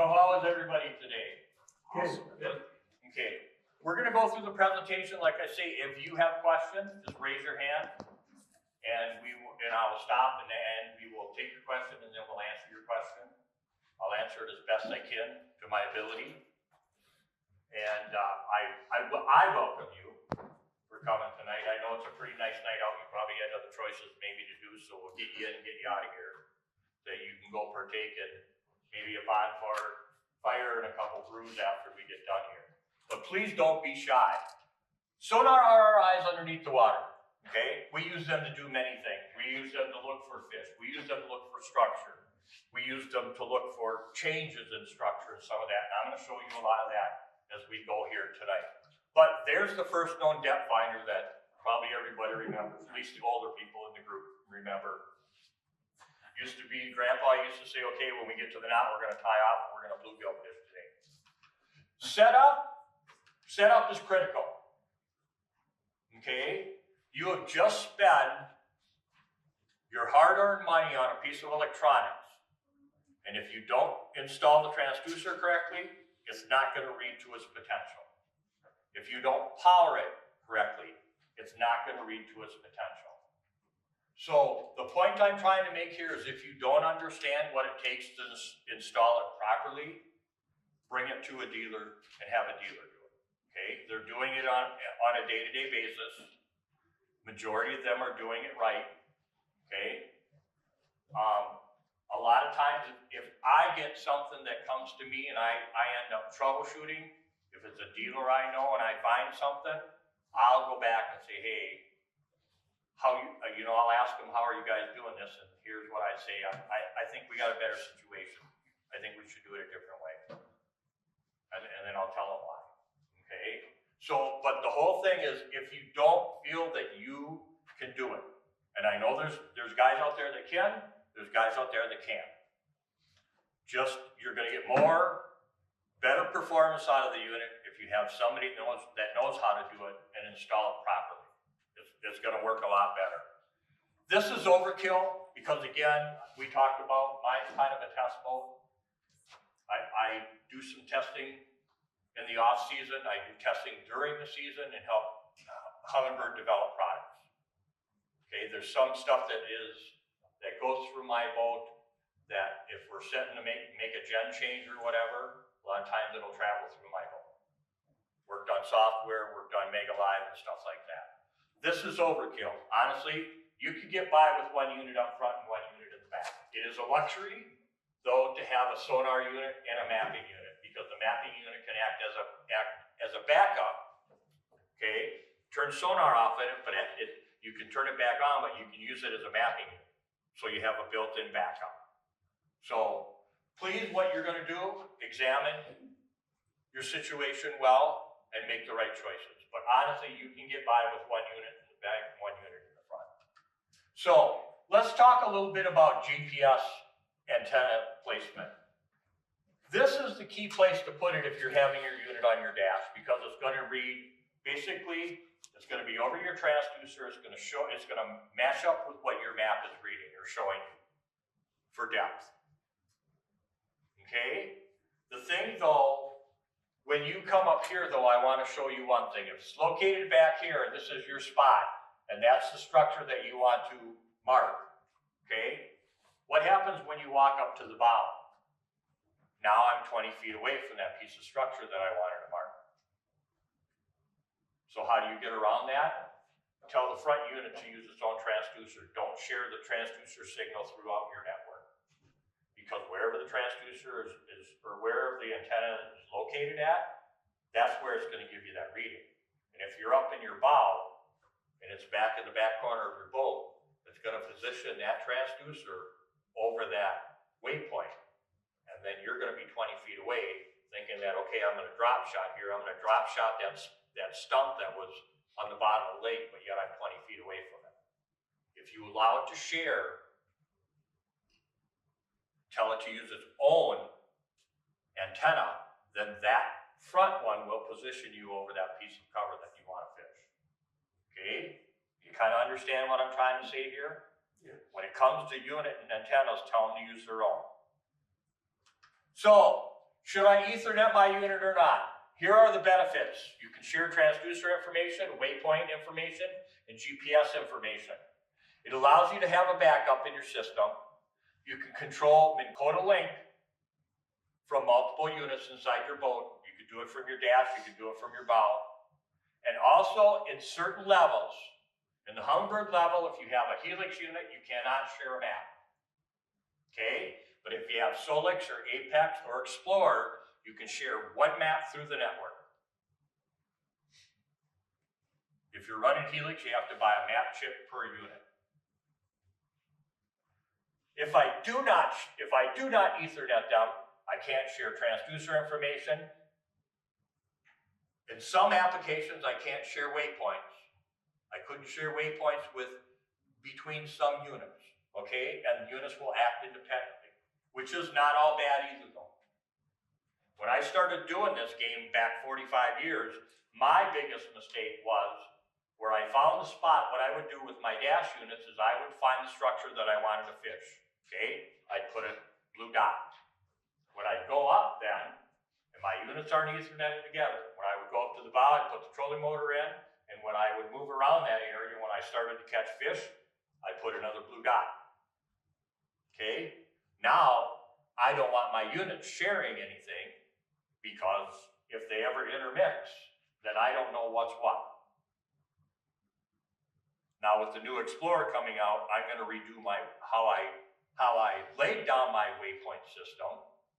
So how is everybody today? Awesome. Good. Okay, we're gonna go through the presentation. Like I say, if you have questions, just raise your hand, and I will stop, and we will take your question, and then we'll answer your question. I'll answer it as best I can to my ability. And I welcome you for coming tonight. I know it's a pretty nice night out. You probably had other choices maybe to do, so we'll get you in and get you out of here, that you can go partake in maybe a bonfire and a couple brews after we get done here. But please don't be shy. Sonar are our eyes underneath the water, okay? We use them to do many things. We use them to look for fish. We use them to look for structure. We use them to look for changes in structure and some of that. And I'm gonna show you a lot of that as we go here tonight. But there's the first known depth finder that probably everybody remembers, at least the older people in the group remember. Used to be, Grandpa used to say, okay, when we get to the knot, we're gonna tie off and we're gonna bluegill fish today. Setup is critical. Okay? You have just spent your hard-earned money on a piece of electronics. And if you don't install the transducer correctly, it's not gonna read to its potential. If you don't power it correctly, it's not gonna read to its potential. So the point I'm trying to make here is if you don't understand what it takes to install it properly, bring it to a dealer and have a dealer do it, okay? They're doing it on a day-to-day basis. Majority of them are doing it right, okay? A lot of times if I get something that comes to me and I end up troubleshooting, if it's a dealer I know and I find something, I'll go back and say, hey, I'll ask them, how are you guys doing this? And here's what I say, I think we got a better situation. I think we should do it a different way. And then I'll tell them why, okay? So, but the whole thing is, if you don't feel that you can do it, and I know there's guys out there that can, there's guys out there that can't. You're gonna get better performance out of the unit if you have somebody that knows how to do it and install it properly. It's going to work a lot better. This is overkill because, again, we talked about mine's kind of a test mode. I do some testing in the off season. I do testing during the season and help Humminbird develop products. Okay, there's some stuff that goes through my boat that if we're setting to make a gen change or whatever, a lot of times it'll travel through my boat. Worked on software, worked on Mega Live and stuff like that. This is overkill. Honestly, you could get by with one unit up front and one unit in the back. It is a luxury, though, to have a sonar unit and a mapping unit, because the mapping unit can act as a backup. Okay, turn sonar off in it, but you can turn it back on, but you can use it as a mapping unit, so you have a built-in backup. So please, what you're going to do, examine your situation well and make the right choices. But honestly, you can get by with one unit in the back and one unit in the front. So let's talk a little bit about GPS antenna placement. This is the key place to put it if you're having your unit on your dash, because it's going to read, basically, it's going to be over your transducer. It's going to match up with what your map is reading or showing you for depth. Okay? The thing though, when you come up here though, I want to show you one thing. If it's located back here and this is your spot, and that's the structure that you want to mark, okay? What happens when you walk up to the bow? Now I'm 20 feet away from that piece of structure that I wanted to mark. So how do you get around that? Tell the front unit to use its own transducer. Don't share the transducer signal throughout your network. Because wherever the transducer is or wherever the antenna is located at, that's where it's going to give you that reading. And if you're up in your bow and it's back in the back corner of your boat, it's going to position that transducer over that waypoint. And then you're going to be 20 feet away thinking that, okay, I'm going to drop shot here. I'm going to drop shot that stump that was on the bottom of the lake, but yet I'm 20 feet away from it. If you allow it to share, tell it to use its own antenna, then that front one will position you over that piece of cover that you want to fish. Okay? You kind of understand what I'm trying to say here? Yeah. When it comes to unit and antennas, tell them to use their own. So Should I Ethernet my unit or not? Here are the benefits. You can share transducer information, waypoint information, and GPS information. It allows you to have a backup in your system. You can control Min code a link from multiple units inside your boat. You could do it from your dash, you could do it from your bow. And also in certain levels, in the Humminbird level, if you have a Helix unit, you cannot share a map. Okay? But if you have Solix or Apex or Explorer, you can share one map through the network. If you're running Helix, you have to buy a map chip per unit. If I do not Ethernet them, I can't share transducer information. In some applications, I can't share waypoints. I couldn't share waypoints between some units, okay? And units will act independently, which is not all bad either though. When I started doing this game back 45 years, my biggest mistake was where I found the spot. What I would do with my dash units is I would find the structure that I wanted to fish, okay? I'd put a blue dot. When I'd go up then, and my units aren't Ethernet together, when I would go up to the bow, I'd put the trolling motor in, and when I would move around that area, when I started to catch fish, I'd put another blue dot. Okay? Now, I don't want my units sharing anything, because if they ever intermix, then I don't know what's what. Now with the new Explorer coming out, I'm going to redo how I laid down my waypoint system.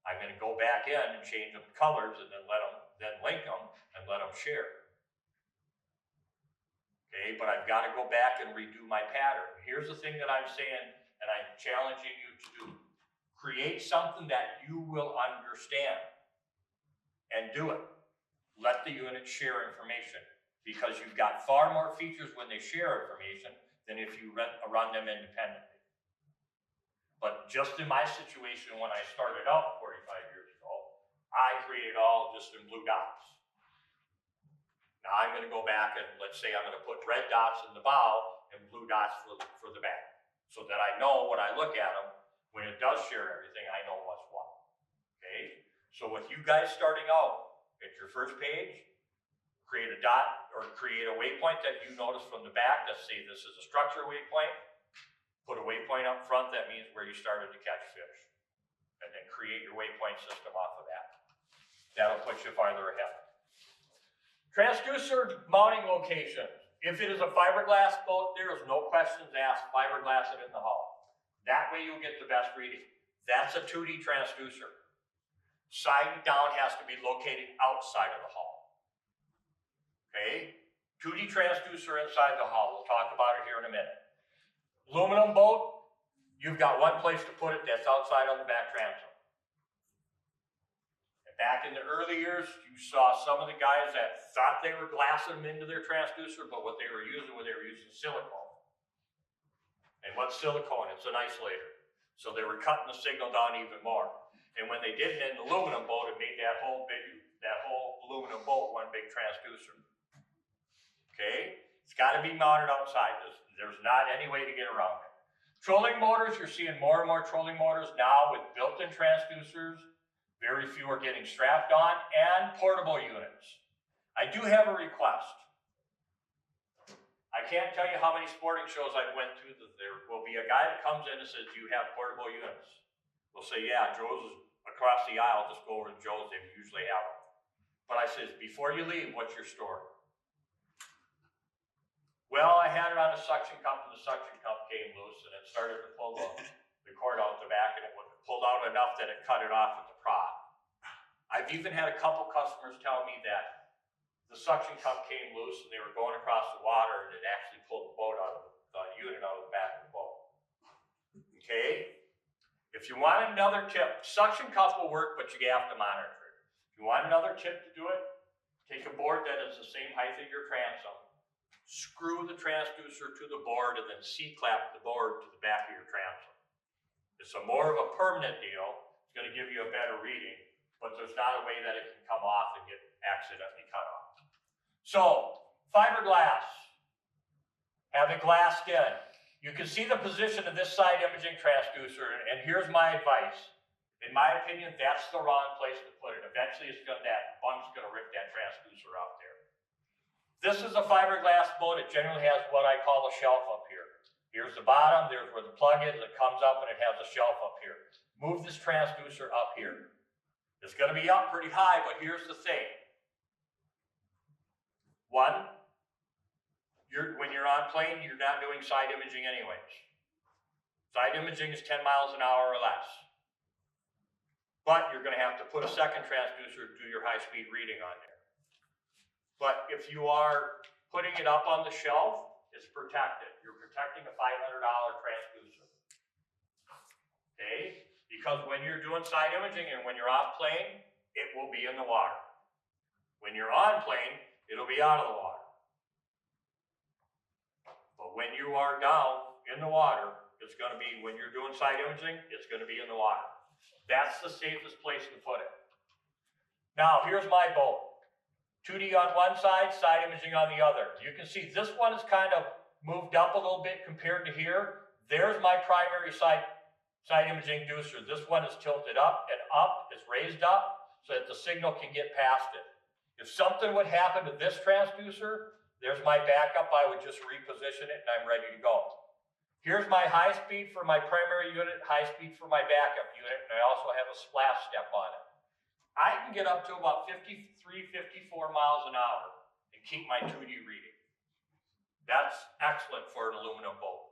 I'm going to go back in and change the colors and then link them and let them share. Okay, but I've got to go back and redo my pattern. Here's the thing that I'm saying, and I'm challenging you to do. Create something that you will understand and do it. Let the unit share information, because you've got far more features when they share information than if you run them independently. But just in my situation when I started out 45 years ago, I created all just in blue dots. Now I'm going to go back and let's say I'm going to put red dots in the bow and blue dots for the back, so that I know when I look at them, when it does share everything, I know what's what. Okay? So with you guys starting out at your first page, create a dot or create a waypoint that you notice from the back. Let's say this is a structure waypoint. Put a waypoint up front, that means where you started to catch fish. And then create your waypoint system off of that. That'll put you farther ahead. Transducer mounting location. If it is a fiberglass boat, there is no questions asked, fiberglass it in the hull. That way you'll get the best reading. That's a 2D transducer. Side and down has to be located outside of the hull. Okay? 2D transducer inside the hull. We'll talk about it here in a minute. Aluminum boat, you've got one place to put it, that's outside on the back transom. And back in the early years, you saw some of the guys that thought they were glassing them into their transducer, but what they were using silicone. And what's silicone? It's an isolator. So they were cutting the signal down even more. And when they did it in an aluminum boat, it made that whole aluminum boat one big transducer. Okay? It's got to be mounted outside. There's not any way to get around it. Trolling motors, you're seeing more and more trolling motors now with built-in transducers. Very few are getting strapped on, and portable units. I do have a request. I can't tell you how many sporting shows I've went to that there will be a guy that comes in and says, "Do you have portable units?" We'll say, "Yeah, Joe's is across the aisle, just go over to Joe's, they usually have them." But I says, "Before you leave, what's your story?" "Well, I had it on a suction cup, and the suction cup came loose, and it started to pull the cord out the back, and it pulled out enough that it cut it off at the prod." I've even had a couple customers tell me that the suction cup came loose, and they were going across the water, and it actually pulled the boat out of the unit out of the back of the boat. Okay? If you want another tip, suction cup will work, but you have to monitor it. If you want another tip to do it, take a board that is the same height as your transom. Screw the transducer to the board and then C-clamp the board to the back of your transom. It's more of a permanent deal. It's going to give you a better reading, but there's not a way that it can come off and get accidentally cut off. So, fiberglass. Have it glassed in. You can see the position of this side imaging transducer, and here's my advice. In my opinion, that's the wrong place to put it. Eventually that bung's gonna rip that transducer out there. This is a fiberglass boat. It generally has what I call a shelf up here. Here's the bottom, there's where the plug is, it comes up and it has a shelf up here. Move this transducer up here. It's gonna be up pretty high, but here's the thing. One, when you're on plane, you're not doing side imaging anyways. Side imaging is 10 miles an hour or less. But you're gonna have to put a second transducer to do your high-speed reading on there. But if you are putting it up on the shelf, it's protected. You're protecting a $500 transducer. Okay? Because when you're doing side imaging and when you're off plane, it will be in the water. When you're on plane, it'll be out of the water. But when you are down in the water, it's going to be, when you're doing side imaging, it's going to be in the water. That's the safest place to put it. Now, here's my boat. 2D on one side, side imaging on the other. You can see this one is kind of moved up a little bit compared to here. There's my primary side imaging inducer. This one is tilted up and up, it's raised up so that the signal can get past it. If something would happen to this transducer, there's my backup. I would just reposition it and I'm ready to go. Here's my high speed for my primary unit, high speed for my backup unit, and I also have a splash step on it. I can get up to about 53, 54 miles an hour and keep my 2D reading. That's excellent for an aluminum boat.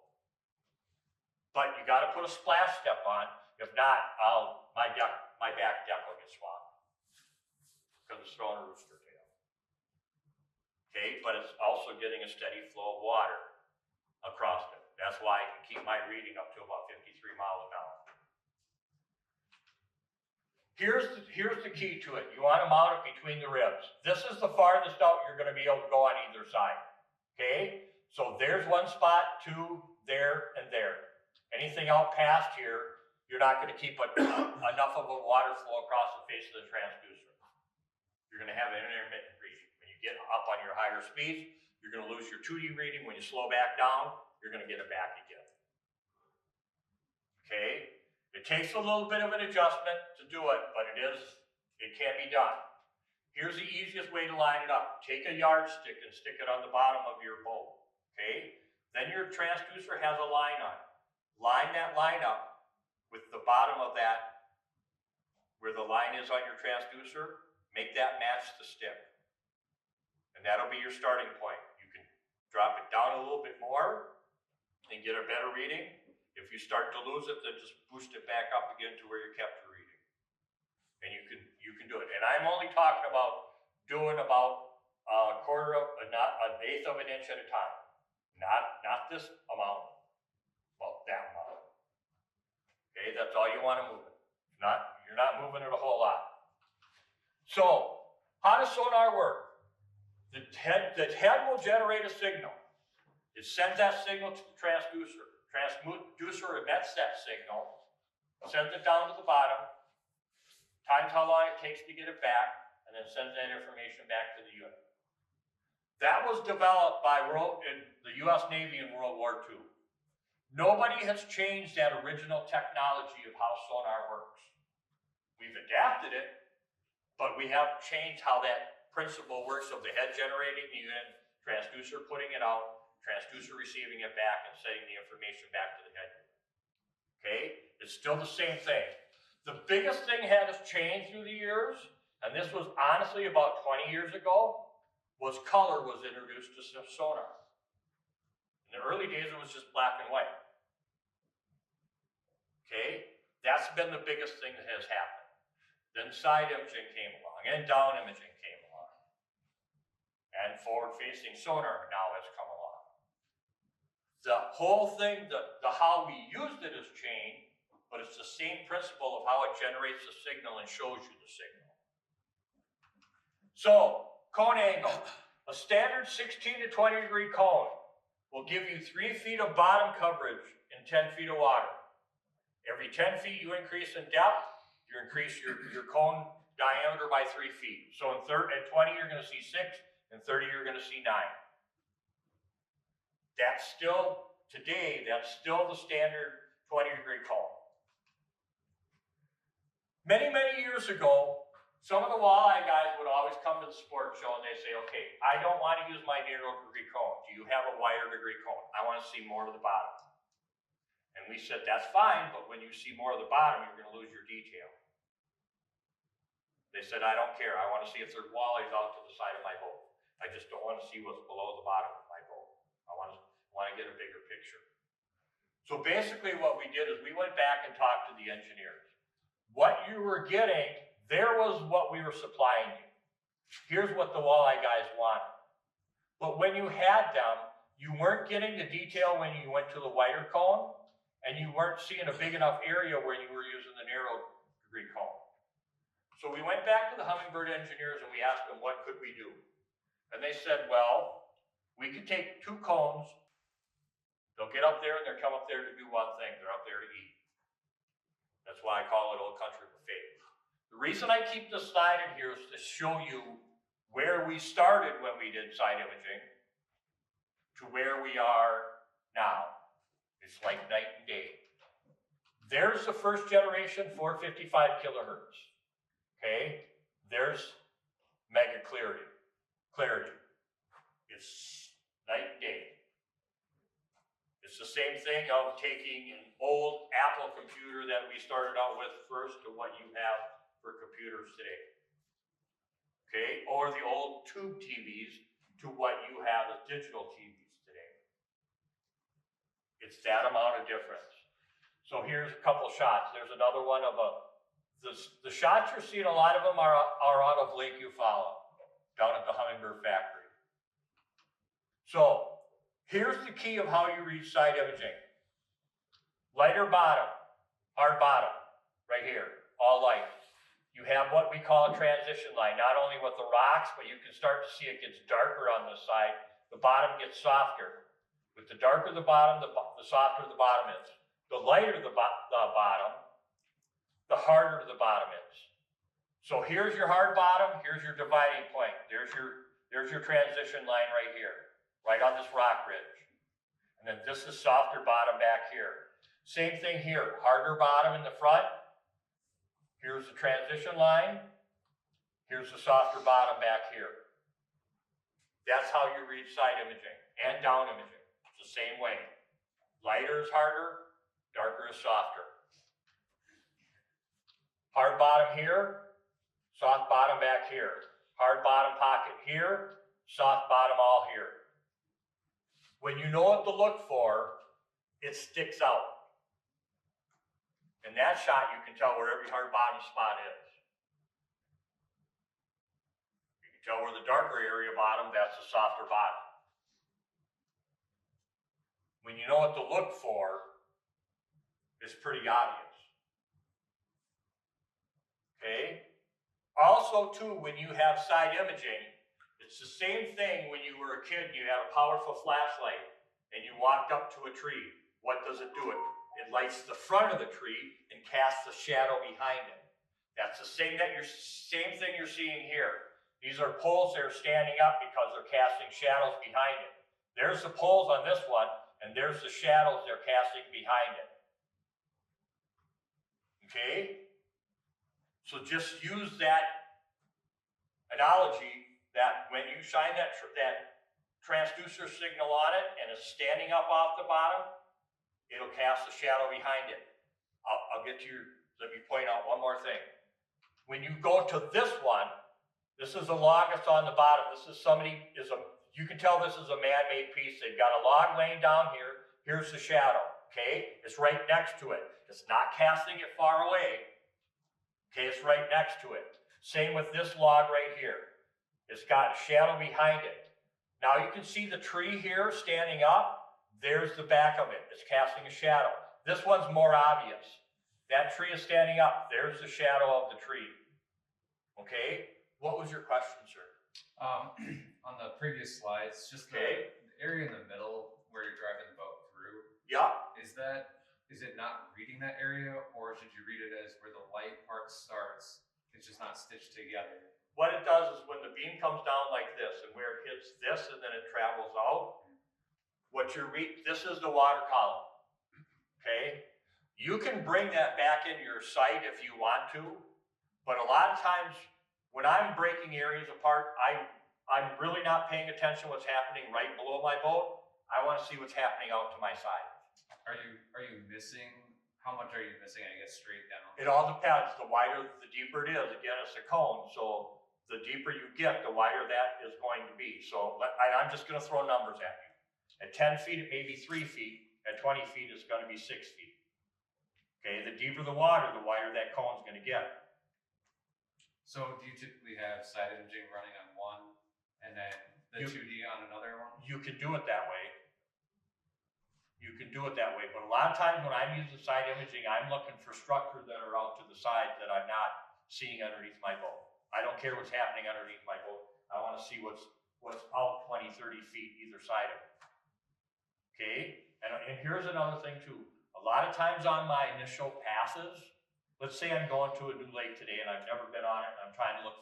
But you got to put a splash step on. If not, my back deck will get swamped because it's throwing a rooster tail. Okay, but it's also getting a steady flow of water across it. That's why I can keep my reading up to about 53 miles an hour. Here's the key to it. You want to mount it between the ribs. This is the farthest out you're going to be able to go on either side. Okay? So there's one spot, two, there, and there. Anything out past here, you're not going to keep enough of a water flow across the face of the transducer. You're going to have an intermittent reading. When you get up on your higher speeds, you're going to lose your 2D reading. When you slow back down, you're going to get it back again. Okay? It takes a little bit of an adjustment to do it, but it can be done. Here's the easiest way to line it up. Take a yardstick and stick it on the bottom of your boat. Okay? Then your transducer has a line on it. Line that line up with the bottom of that, where the line is on your transducer, make that match the stick. And that'll be your starting point. You can drop it down a little bit more and get a better reading. If you start to lose it, then just boost it back up again to where you kept your reading. And you can do it. And I'm only talking about doing about an eighth of an inch at a time. Not this amount, well, that amount. Okay, that's all you want to move it. You're not moving it a whole lot. So, how does Sonar work? The head will generate a signal. It sends that signal to the transducer. Transducer emits that signal, sends it down to the bottom, times how long it takes to get it back, and then sends that information back to the unit. That was developed by the U.S. Navy in World War II. Nobody has changed that original technology of how Sonar works. We've adapted it, but we haven't changed how that principle works of the head generating the unit, transducer putting it out, transducer receiving it back and sending the information back to the head. Okay? It's still the same thing. The biggest thing that has changed through the years, and this was honestly about 20 years ago, was color was introduced to Sonar. In the early days, it was just black and white. Okay? That's been the biggest thing that has happened. Then side imaging came along, and down imaging came along. And forward-facing sonar now has come along. The whole thing, the how we used it has changed, but it's the same principle of how it generates the signal and shows you the signal. So, cone angle. A standard 16 to 20 degree cone will give you 3 feet of bottom coverage in 10 feet of water. Every 10 feet you increase in depth, you increase your cone diameter by 3 feet. So at 20 you're going to see 6, and 30 you're going to see 9. That's still, today, that's still the standard 20 degree cone. Many, many years ago, some of the walleye guys would always come to the sport show and they say, okay, I don't want to use my 0-degree cone. Do you have a wider degree cone? I want to see more of the bottom. And we said, that's fine, but when you see more of the bottom, you're going to lose your detail. They said, I don't care. I want to see if there's walleyes out to the side of my boat. I just don't want to see what's below the bottom of my boat. I want to get a bigger picture. So basically what we did is we went back and talked to the engineers. What you were getting, there was what we were supplying you. Here's what the walleye guys wanted. But when you had them, you weren't getting the detail when you went to the wider cone, and you weren't seeing a big enough area when you were using the 0-degree cone. So we went back to the Humminbird engineers and we asked them, what could we do? And they said, well, we could take 2 cones. They'll get up there and they'll come up there to do one thing. They're up there to eat. That's why I call it Old Country Buffet. The reason I keep this slide in here is to show you where we started when we did side imaging to where we are now. It's like night and day. There's the first generation 455 kilohertz. Okay, there's mega clarity. It's night and day. It's the same thing of taking an old Apple computer that we started out with first to what you have for computers today. Okay, or the old tube TVs to what you have as digital TVs today. It's that amount of difference. So here's a couple shots. There's another one of the shots you're seeing, a lot of them are out of Lake Eufaula, down at the Humminbird factory. So here's the key of how you read side imaging. Lighter bottom, hard bottom, right here, all light. You have what we call a transition line, not only with the rocks, but you can start to see it gets darker on this side. The bottom gets softer. With the darker the bottom, the softer the bottom is. The lighter the bottom, the harder the bottom is. So here's your hard bottom, here's your dividing point. There's your transition line right here, right on this rock ridge. And then this is softer bottom back here. Same thing here, harder bottom in the front. Here's the transition line. Here's the softer bottom back here. That's how you read side imaging and down imaging. It's the same way. Lighter is harder, darker is softer. Hard bottom here, soft bottom back here. Hard bottom pocket here, soft bottom all here. When you know what to look for, it sticks out. In that shot, you can tell where every hard bottom spot is. You can tell where the darker area bottom, that's the softer bottom. When you know what to look for, it's pretty obvious. Okay? Also, too, when you have side imaging, it's the same thing when you were a kid and you had a powerful flashlight and you walked up to a tree. What does it do? It lights the front of the tree and casts a shadow behind it. That's the same thing you're seeing here. These are poles that are standing up because they're casting shadows behind it. There's the poles on this one, and there's the shadows they're casting behind it. Okay? So just use that analogy that when you shine that transducer signal on it and it's standing up off the bottom, it'll cast a shadow behind it. I'll get to let me point out one more thing. When you go to this one, this is the log that's on the bottom. You can tell this is a man-made piece. They've got a log laying down here. Here's the shadow, okay? It's right next to it. It's not casting it far away. Okay, it's right next to it. Same with this log right here. It's got a shadow behind it. Now you can see the tree here standing up. There's the back of it. It's casting a shadow. This one's more obvious. That tree is standing up. There's the shadow of the tree. Okay? What was your question, sir? On the previous slides, just the area in the middle where you're driving the boat through. Yeah. Is it not reading that area, or should you read it as where the light part starts? It's just not stitched together. What it does is when the beam comes down like this, and where it hits this, and then it travels out, this is the water column. Okay? You can bring that back into your sight if you want to, But a lot of times, when I'm breaking areas apart, I'm really not paying attention what's happening right below my boat. I want to see what's happening out to my side. Are you missing, how much are you missing, I guess, straight down? It all depends. The wider, the deeper it is. Again, it's a cone, so the deeper you get, the wider that is going to be. So I'm just going to throw numbers at you. At 10 feet, it may be 3 feet. At 20 feet, it's going to be 6 feet. Okay, the deeper the water, the wider that cone's going to get. So do you typically have side imaging running on one and then the 2D on another one? You can do it that way. You can do it that way, but a lot of times when I'm using side imaging, I'm looking for structures that are out to the side that I'm not seeing underneath my boat. I don't care what's happening underneath my boat. I want to see what's out 20, 30 feet either side of it. Okay, and here's another thing too. A lot of times on my initial passes, let's say I'm going to a new lake today and I've never been on it and I'm trying to look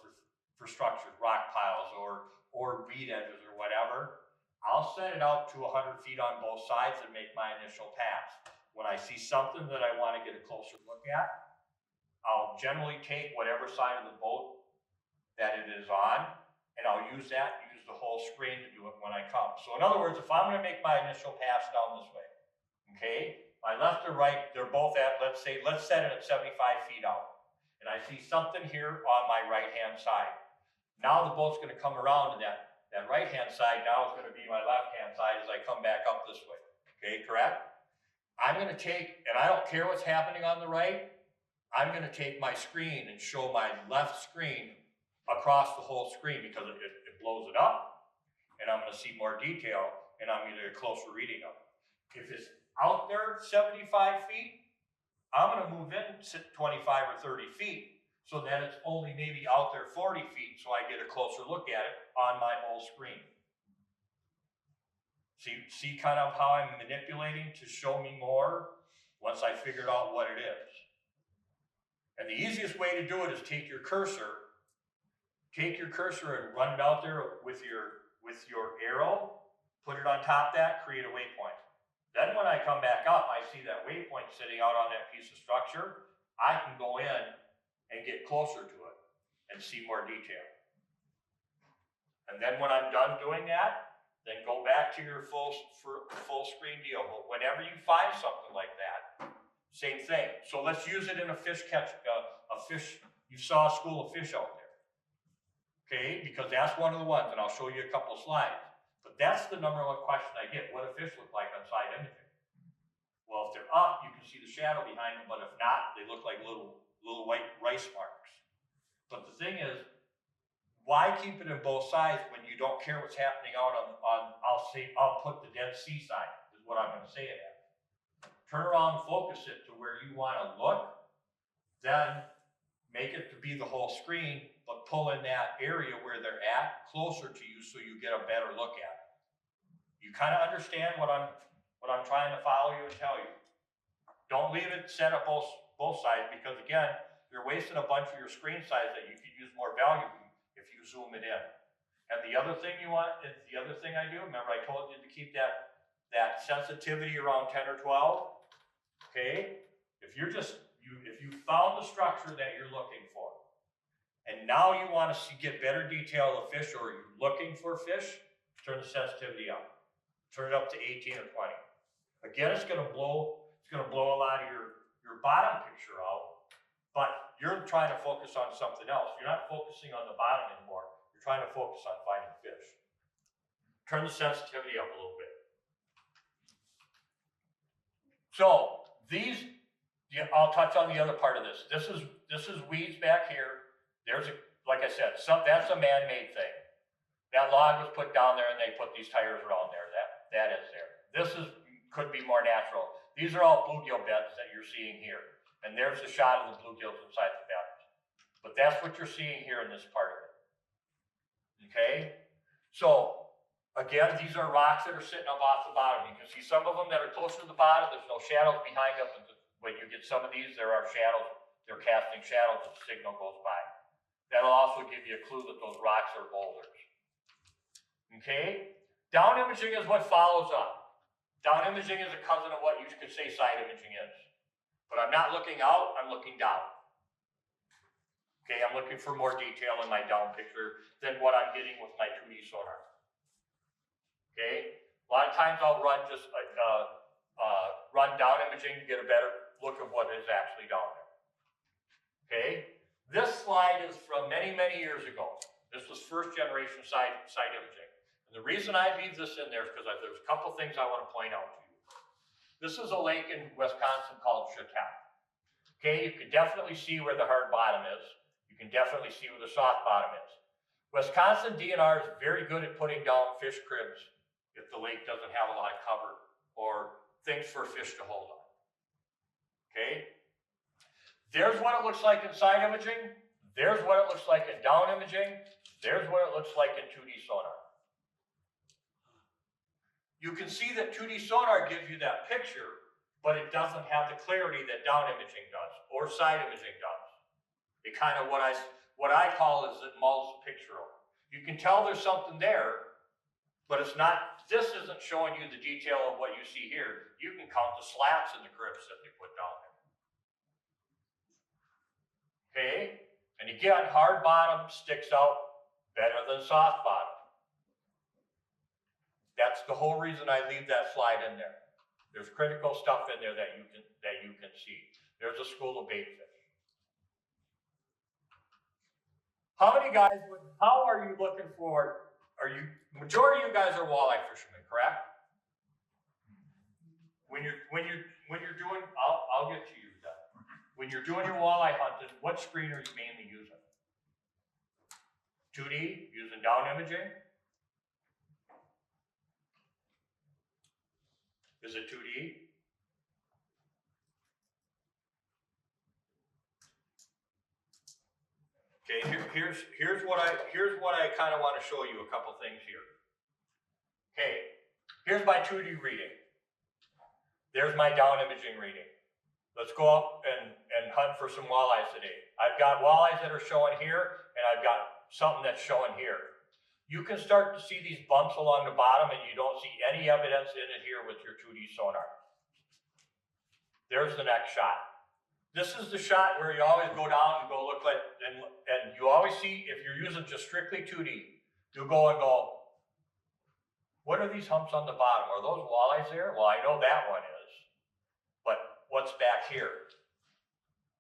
for structures, rock piles or reed edges or whatever. I'll set it out to 100 feet on both sides and make my initial pass. When I see something that I want to get a closer look at, I'll generally take whatever side of the boat that it is on, and I'll use the whole screen to do it when I come. So in other words, if I'm going to make my initial pass down this way, okay, my left or right, they're both at, let's set it at 75 feet out. And I see something here on my right-hand side. Now the boat's going to come around to that right-hand side now is going to be my left-hand side as I come back up this way. Okay, correct? I'm going to take, and I don't care what's happening on the right, I'm going to take my screen and show my left screen across the whole screen because it blows it up, and I'm going to see more detail, and I'm going to get a closer reading of it. If it's out there 75 feet, I'm going to move in 25 or 30 feet, so that it's only maybe out there 40 feet, so I get a closer look at it on my whole screen. See kind of how I'm manipulating to show me more once I figured out what it is. And the easiest way to do it is take your cursor and run it out there with your arrow, put it on top of that, create a waypoint. Then when I come back up, I see that waypoint sitting out on that piece of structure. I can go in and get closer to it and see more detail. And then when I'm done doing that, then go back to your full screen deal. But whenever you find something like that, same thing. So let's use it in a fish catch, you saw a school of fish out there. Okay, because that's one of the ones, and I'll show you a couple of slides. But that's the number one question I get. What do fish look like on side imaging? Well, if they're up, you can see the shadow behind them, but if not, they look like little white rice marks. But the thing is, why keep it in both sides when you don't care what's happening out on I'll put the Dead Sea side, is what I'm going to say it at. Turn around and focus it to where you want to look, then make it to be the whole screen, but pull in that area where they're at closer to you so you get a better look at it. You kind of understand what I'm trying to follow you and tell you. Don't leave it set up both sides, because again, you're wasting a bunch of your screen size that you could use more value if you zoom it in. And the other thing I do, remember I told you to keep that sensitivity around 10 or 12. Okay, if you found the structure that you're looking for, and now you want to get better detail of fish, or you're looking for fish, turn the sensitivity up. Turn it up to 18 or 20. Again, it's going to blow a lot of your bottom picture out, but you're trying to focus on something else. You're not focusing on the bottom anymore. You're trying to focus on finding fish. Turn the sensitivity up a little bit. So I'll touch on the other part of this. This is weeds back here. Like I said, that's a man-made thing. That log was put down there and they put these tires around there. That is there. This could be more natural. These are all bluegill beds that you're seeing here. And there's a shot of the bluegills inside the beds. But that's what you're seeing here in this part of it. Okay? So, again, these are rocks that are sitting up off the bottom. You can see some of them that are closer to the bottom. There's no shadows behind them. When you get some of these, there are shadows. They're casting shadows as the signal goes by. That'll also give you a clue that those rocks are boulders. Okay? Down imaging is what follows up. Down imaging is a cousin of what you could say side imaging is. But I'm not looking out, I'm looking down. Okay, I'm looking for more detail in my down picture than what I'm getting with my 2D sonar. Okay, a lot of times I'll run just run down imaging to get a better look of what is actually down there. Okay, this slide is from many, many years ago. This was first generation site imaging. And the reason I leave this in there is because there's a couple things I want to point out to you. This is a lake in Wisconsin called Chautauqua. Okay, you can definitely see where the hard bottom is. You can definitely see where the soft bottom is. Wisconsin DNR is very good at putting down fish cribs if the lake doesn't have a lot of cover or things for fish to hold on. Okay? There's what it looks like in side imaging. There's what it looks like in down imaging. There's what it looks like in 2D sonar. You can see that 2D sonar gives you that picture, but it doesn't have the clarity that down imaging does or side imaging does. It kind of what I call is it mulls the picture over. You can tell there's something there, but it's not. This isn't showing you the detail of what you see here. You can count the slats in the cribs that they put down there. Okay, and again, hard bottom sticks out better than soft bottom. That's the whole reason I leave that slide in there. There's critical stuff in there that you can see. There's a school of bait fish. How many guys how are you looking for, majority of you guys are walleye fishermen, correct? When you're doing, I'll get to you then. When you're doing your walleye hunting, what screen are you mainly using? 2D, using down imaging? Is it 2D? Okay, here's what I kind of want to show you a couple things here. Okay, here's my 2D reading. There's my down imaging reading. Let's go up and hunt for some walleyes today. I've got walleyes that are showing here, and I've got something that's showing here. You can start to see these bumps along the bottom, and you don't see any evidence in it here with your 2D sonar. There's the next shot. This is the shot where you always go down and go look like, and you always see, if you're using just strictly 2D, you'll go and go, what are these humps on the bottom? Are those walleyes there? Well, I know that one is, but what's back here?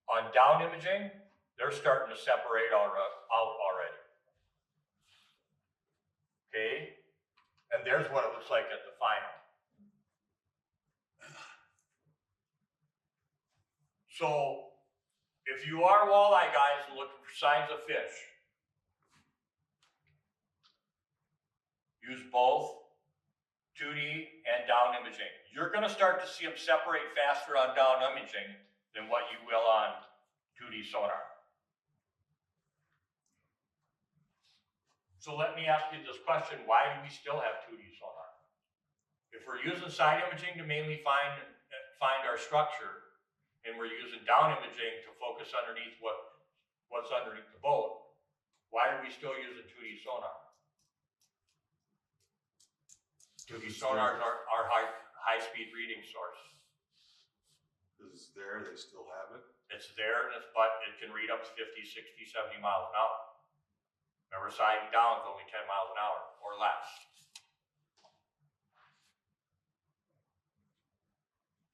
On down imaging, they're starting to separate out already. Okay, and there's what it looks like at the final. So, if you are walleye guys and looking for signs of fish, use both 2D and down imaging. You're going to start to see them separate faster on down imaging than what you will on 2D sonar. So let me ask you this question, why do we still have 2D sonar? If we're using side imaging to mainly find our structure, and we're using down imaging to focus underneath what's underneath the boat, why are we still using 2D sonar? 2D sonar is our high-speed reading source. Is there, they still have it? It's there, but it can read up to 50, 60, 70 miles an hour. Remember, side and down is only 10 miles an hour or less.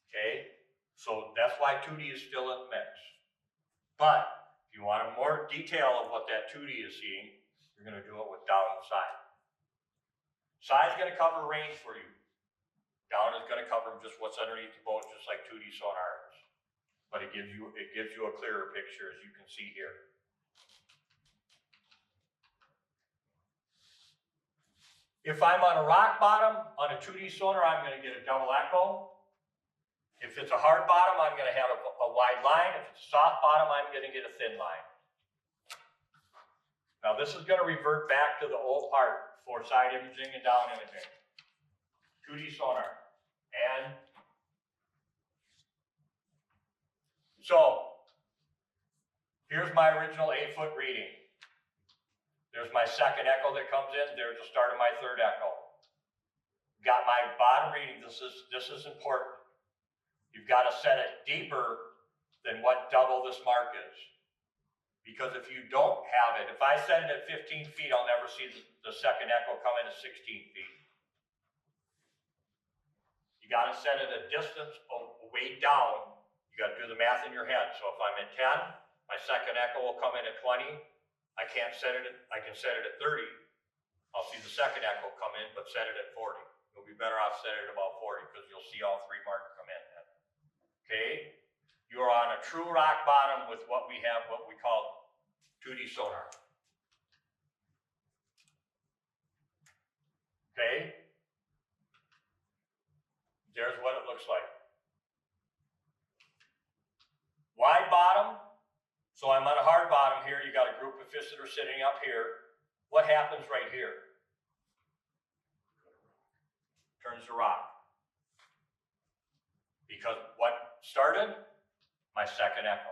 Okay? So that's why 2D is still in the mix. But if you want more detail of what that 2D is seeing, you're going to do it with down and side. Side's going to cover range for you. Down is going to cover just what's underneath the boat, just like 2D sonar is. But it gives you a clearer picture, as you can see here. If I'm on a rock bottom on a 2D sonar, I'm going to get a double echo. If it's a hard bottom, I'm going to have a wide line. If it's a soft bottom, I'm going to get a thin line. Now this is going to revert back to the old part for side imaging and down imaging. 2D sonar. And so, here's my original 8-foot reading. There's my second echo that comes in. There's the start of my third echo. Got my bottom reading. This is important. You've got to set it deeper than what double this mark is. Because if you don't have it, if I set it at 15 feet, I'll never see the second echo come in at 16 feet. You gotta set it a distance way down. You gotta do the math in your head. So if I'm at 10, my second echo will come in at 20. I can set it at 30. I'll see the second echo come in, but set it at 40. You'll be better off set it at about 40 because you'll see all three marks come in then. Okay? You are on a true rock bottom with what we have, what we call 2D sonar. Okay? There's what it looks like. Wide bottom. So I'm on a hard bottom here. You got a group of fish that are sitting up here. What happens right here? Turns to rock. Because what started? My second echo.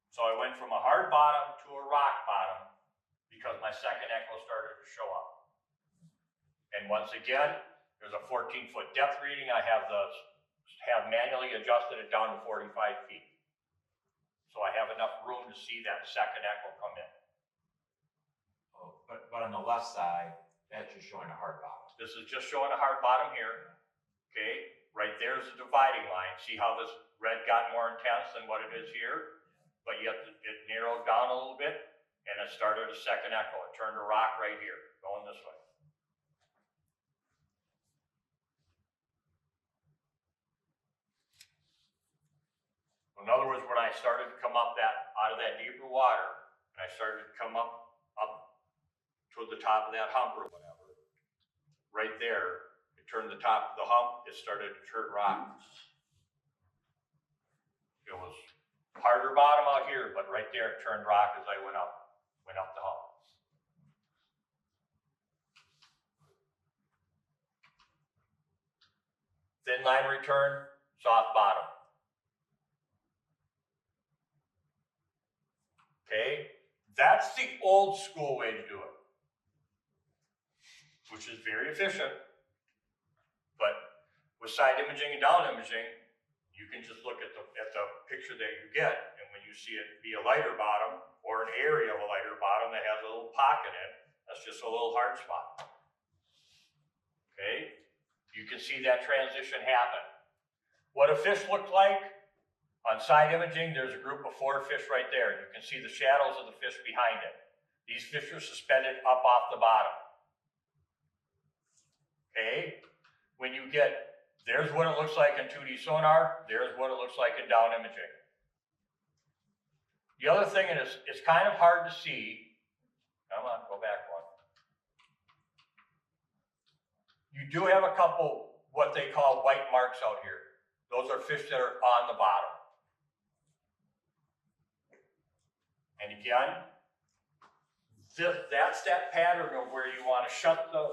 So I went from a hard bottom to a rock bottom because my second echo started to show up. And once again, there's a 14-foot depth reading. I have manually adjusted it down to 45 feet. So I have enough room to see that second echo come in. Oh, but on the left side, that's just showing a hard bottom. This is just showing a hard bottom here. Okay, right there's the dividing line. See how this red got more intense than what it is here? But yet it narrowed down a little bit and it started a second echo. It turned to rock right here, going this way. In other words, when I started to come up out of that deeper water, and I started to come up toward the top of that hump or whatever, right there, it turned the top of the hump, it started to turn rock. It was harder bottom out here, but right there it turned rock as I went up the hump. Thin line return, soft bottom. Okay, that's the old school way to do it, which is very efficient. But with side imaging and down imaging, you can just look at the picture that you get, and when you see it be a lighter bottom or an area of a lighter bottom that has a little pocket in, that's just a little hard spot. Okay, you can see that transition happen. What a fish looked like. On side imaging, there's a group of 4 fish right there. You can see the shadows of the fish behind it. These fish are suspended up off the bottom. Okay? When you get, there's what it looks like in 2D sonar, there's what it looks like in down imaging. The other thing is, it's kind of hard to see. Come on, go back one. You do have a couple, what they call white marks out here. Those are fish that are on the bottom. And again, that's that pattern of where you want to shut the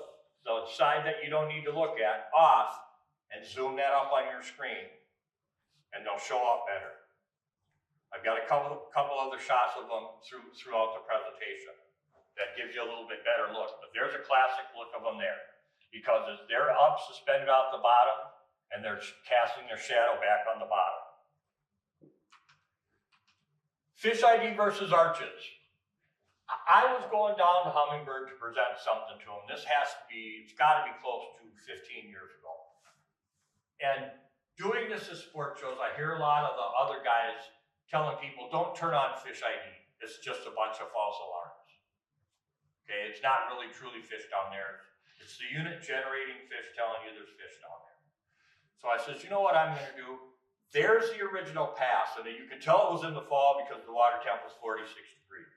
side that you don't need to look at off and zoom that up on your screen, and they'll show up better. I've got a couple other shots of them throughout the presentation that gives you a little bit better look, but there's a classic look of them there because they're up suspended out the bottom and they're casting their shadow back on the bottom. Fish ID versus arches. I was going down to Humminbird to present something to them. It's got to be close to 15 years ago. And doing this as sport shows, I hear a lot of the other guys telling people, don't turn on Fish ID. It's just a bunch of false alarms. Okay, it's not really truly fish down there. It's the unit generating fish telling you there's fish down there. So I says, you know what I'm going to do? There's the original pass, and you can tell it was in the fall because the water temp was 46 degrees.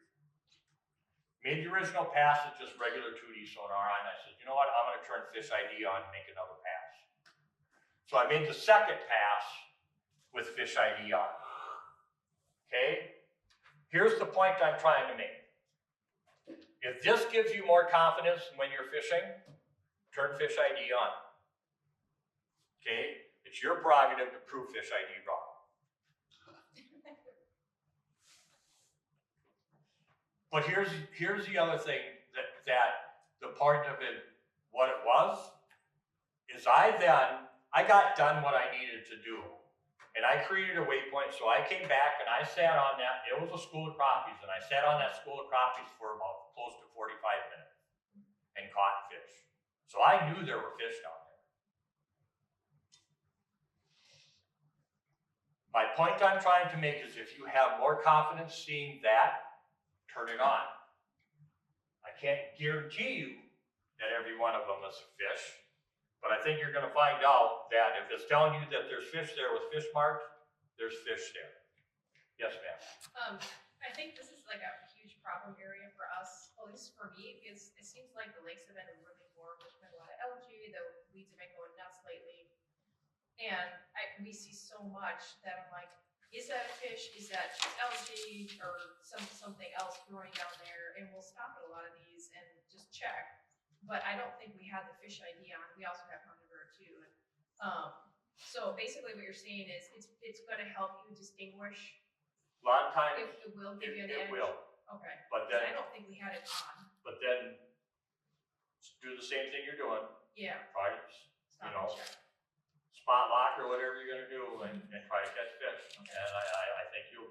Made the original pass with just regular 2D sonar on. I said, you know what, I'm going to turn Fish ID on and make another pass. So I made the second pass with Fish ID on. Okay? Here's the point I'm trying to make. If this gives you more confidence when you're fishing, turn Fish ID on. Okay? It's your prerogative to prove Fish ID wrong. But here's the other thing that the point of it, what it was, is I got done what I needed to do. and I created a waypoint, so I came back and I sat on that, it was a school of crappies, and I sat on that school of crappies for about close to 45 minutes and caught fish. So I knew there were fish down there. My point I'm trying to make is if you have more confidence seeing that, turn it on. I can't guarantee you that every one of them is a fish, but I think you're gonna find out that if it's telling you that there's fish there with fish marks, there's fish there. Yes, ma'am. I think this is like a huge problem area for us, at least for me, because it seems like the lakes have been really warm. There's been a lot of algae, the weeds have been going nuts lately. And we see so much that I'm like, is that a fish? Is that just algae or something else growing down there? And we'll stop at a lot of these and just check. But I don't think we had the fish ID on. We also have Humminbird too. So basically what you're saying is it's going to help you distinguish. A lot of times, It will give you an it edge. will, Okay. but 'Cause I then, don't think we had it on. do the same thing you're doing, Yeah. try to, Stop know, and check. spot lock or whatever you're gonna do and try to catch fish. Okay. And I think you're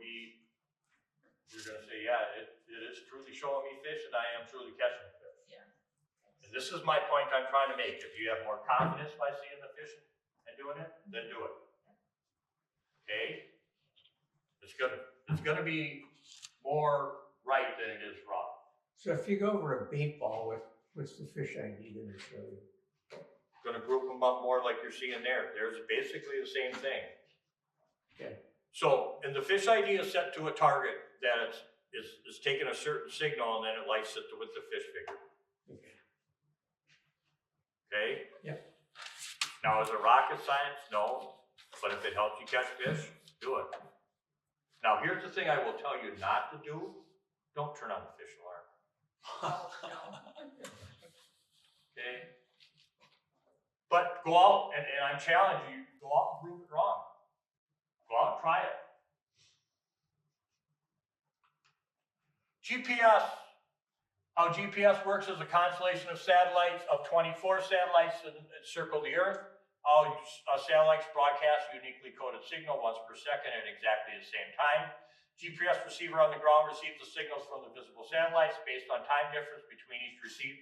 gonna say, yeah, it is truly showing me fish and I am truly catching fish. Yeah. And this is my point I'm trying to make. If you have more confidence by seeing the fish and doing it, then do it. Okay? It's gonna be more right than it is wrong. So if you go over a bait ball, what's the fish ID gonna show you? Gonna group them up more like you're seeing there. There's basically the same thing. Okay. So, and the fish ID is set to a target that is taking a certain signal and then it lights it with the fish figure. Okay. Okay? Yep. Now, is it rocket science? No. But if it helps you catch fish, do it. Now, here's the thing I will tell you not to do. Don't turn on the fish alarm. Oh, no. Okay? But go out, and I'm challenging you, go out and prove it wrong. Go out and try it. GPS. How GPS works is a constellation of satellites, of 24 satellites that circle the Earth. All satellites broadcast a uniquely coded signal once per second at exactly the same time. GPS receiver on the ground receives the signals from the visible satellites based on time difference between each received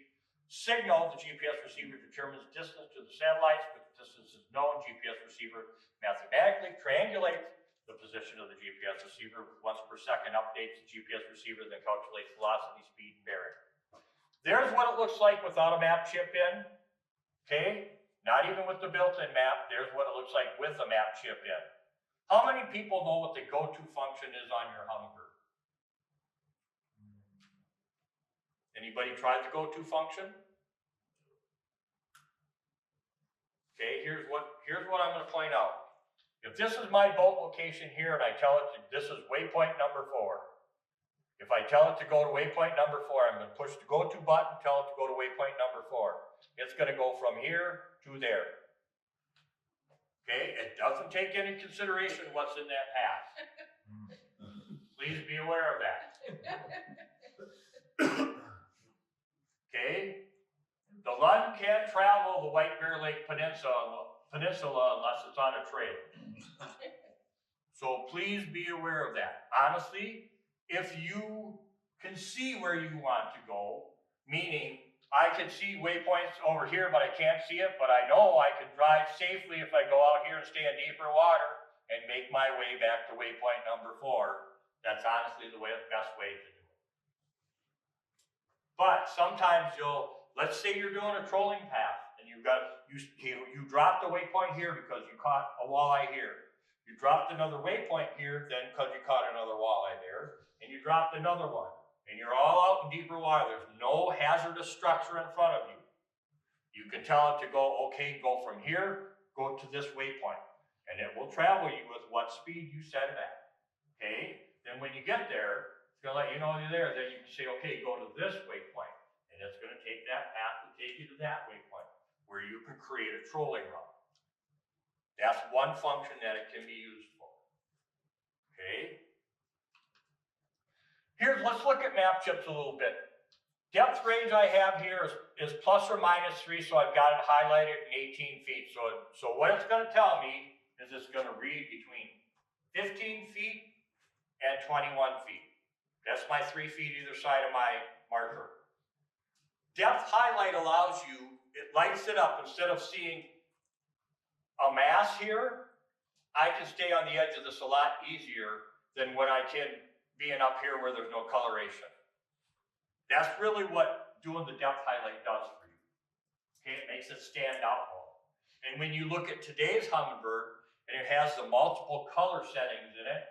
signal. The GPS receiver determines distance to the satellites. If the distance is known, GPS receiver mathematically triangulates the position of the GPS receiver. Once per second updates the GPS receiver, then calculates velocity, speed, and bearing. There's what it looks like without a map chip in. Okay? Not even with the built-in map, there's what it looks like with a map chip in. How many people know what the go-to function is on your Humminbird? Anybody tried the go-to function? Okay, here's what I'm going to point out. If this is my boat location here and I tell it this is waypoint number 4. If I tell it to go to waypoint number 4, I'm going to push the go-to button, tell it to go to waypoint number 4. It's going to go from here to there. Okay, it doesn't take into consideration what's in that path. Please be aware of that. Okay, the Lund can't travel the White Bear Lake Peninsula unless it's on a trail. So please be aware of that. Honestly, if you can see where you want to go, meaning I can see waypoints over here, but I can't see it, but I know I can drive safely if I go out here and stay in deeper water and make my way back to waypoint number 4. That's honestly the best way to do it. But sometimes let's say you're doing a trolling path and you dropped a waypoint here because you caught a walleye here. You dropped another waypoint here then because you caught another walleye there, and you dropped another one. And you're all out in deeper water. There's no hazardous structure in front of you. You can tell it to go, okay, go from here, go to this waypoint. And it will travel you with what speed you set it at. Okay? Then when you get there, it's going to let you know you're there. Then you can say, okay, go to this waypoint. And it's going to take that path to take you to that waypoint where you can create a trolling route. That's one function that it can be used for. Okay? Let's look at map chips a little bit. Depth range I have here is plus or minus 3, so I've got it highlighted in 18 feet. So what it's going to tell me is it's gonna read between 15 feet and 21 feet. That's my 3 feet either side of my marker. Depth highlight allows you, it lights it up. Instead of seeing a mass here, I can stay on the edge of this a lot easier than when I can being up here where there's no coloration. That's really what doing the depth highlight does for you. Okay, it makes it stand out more. And when you look at today's Humminbird, and it has the multiple color settings in it,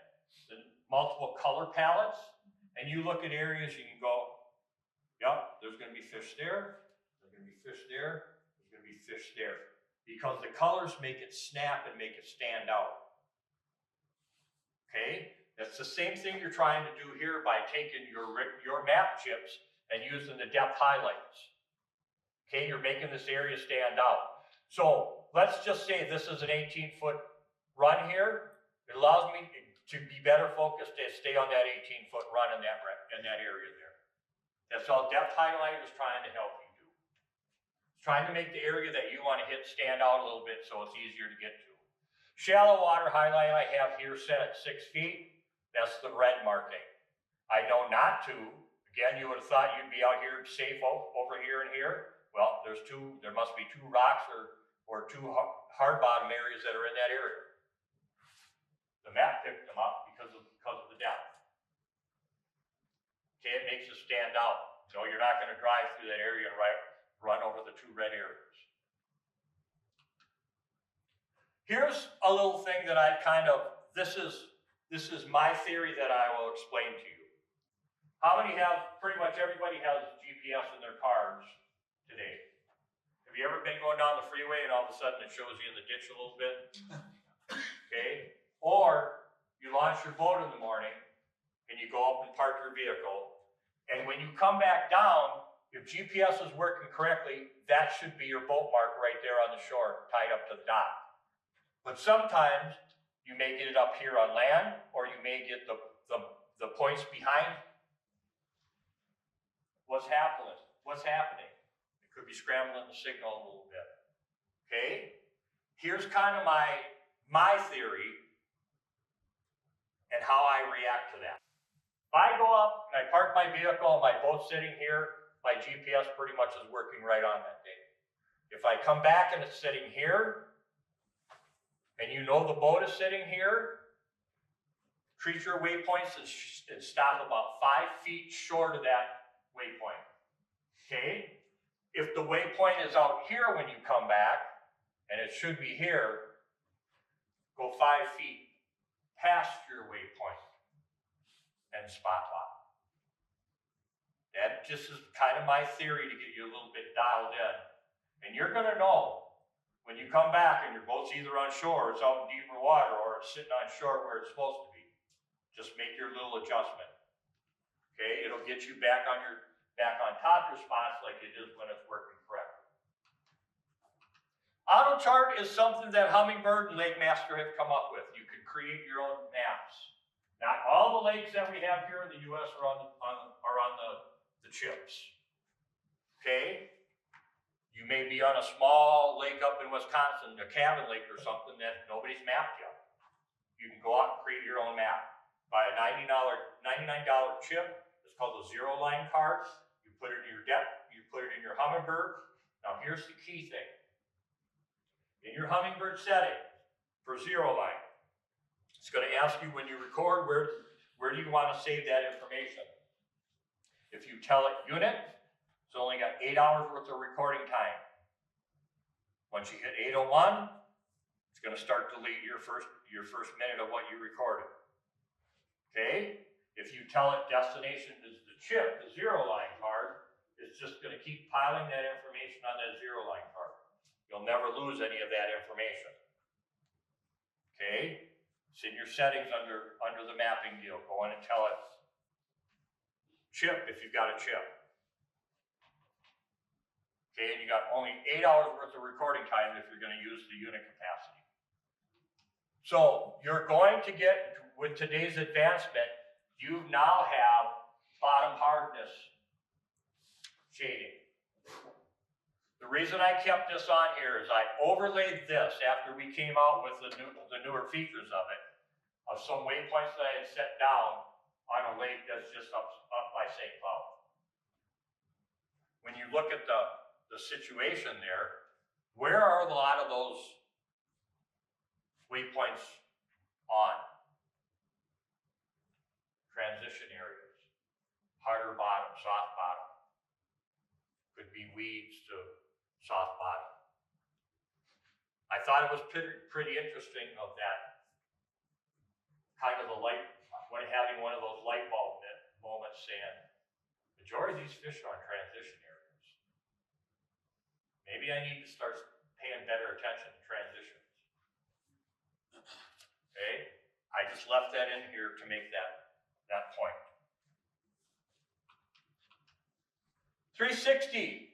the multiple color palettes, and you look at areas, you can go, yep, there's gonna be fish there, there's gonna be fish there, there's gonna be fish there. Because the colors make it snap and make it stand out. Okay? That's the same thing you're trying to do here by taking your map chips and using the depth highlights. Okay, you're making this area stand out. So let's just say this is an 18-foot run here. It allows me to be better focused to stay on that 18-foot run in that area there. That's all depth highlight is trying to help you do. It's trying to make the area that you want to hit stand out a little bit so it's easier to get to. Shallow water highlight I have here set at 6 feet. That's the red marking. I know not to. Again, you would have thought you'd be out here safe over here and here. Well, there must be 2 rocks or 2 hard bottom areas that are in that area. The map picked them up because of the depth. Okay, it makes it stand out. So you're not going to drive through that area and run over the 2 red areas. Here's a little thing that I've this is my theory that I will explain to you. How many pretty much everybody has GPS in their cars today. Have you ever been going down the freeway and all of a sudden it shows you in the ditch a little bit? Okay? Or you launch your boat in the morning and you go up and park your vehicle, and when you come back down, if GPS is working correctly, that should be your boat mark right there on the shore, tied up to the dock. But sometimes you may get it up here on land, or you may get the points behind. What's happening? It could be scrambling the signal a little bit. Okay? Here's kind of my theory and how I react to that. If I go up and I park my vehicle and my boat's sitting here, my GPS pretty much is working right on that day. If I come back and it's sitting here, and you know the boat is sitting here, treat your waypoints and stop about 5 feet short of that waypoint. Okay? If the waypoint is out here when you come back, and it should be here, go 5 feet past your waypoint and spot lock. That just is kind of my theory to get you a little bit dialed in. And you're going to know when you come back and your boat's either on shore, it's out in deeper water, or it's sitting on shore where it's supposed to be. Just make your little adjustment. Okay, it'll get you back on top of your spots like it is when it's working correctly. Auto chart is something that Humminbird and Lake Master have come up with. You can create your own maps. Not all the lakes that we have here in the U.S. are on the chips. Okay. You may be on a small lake up in Wisconsin, a cabin lake or something that nobody's mapped yet. You can go out and create your own map. Buy a $99 chip. It's called a zero line card. You put it in your depth, you put it in your Humminbird. Now here's the key thing. In your Humminbird setting for zero line, it's going to ask you when you record, where do you want to save that information? If you tell it unit, it's only got 8 hours worth of recording time. Once you hit 8:01, it's going to start to delete your first minute of what you recorded. Okay? If you tell it destination is the chip, the zero line card, it's just going to keep piling that information on that zero line card. You'll never lose any of that information. Okay? It's in your settings under the mapping deal. Go in and tell it chip if you've got a chip. Okay, and you got only 8 hours worth of recording time if you're going to use the unit capacity. So you're going to get, with today's advancement, you now have bottom hardness shading. The reason I kept this on here is I overlaid this after we came out with the newer features of it, of some waypoints that I had set down on a lake that's just up by St. Cloud. When you look at the situation there, where are a lot of those waypoints on? Transition areas, harder bottom, soft bottom. Could be weeds to soft bottom. I thought it was pretty interesting of that kind of the light, when having one of those light bulb moments saying, majority of these fish are on transition areas. Maybe I need to start paying better attention to transitions. Okay, I just left that in here to make that point. 360.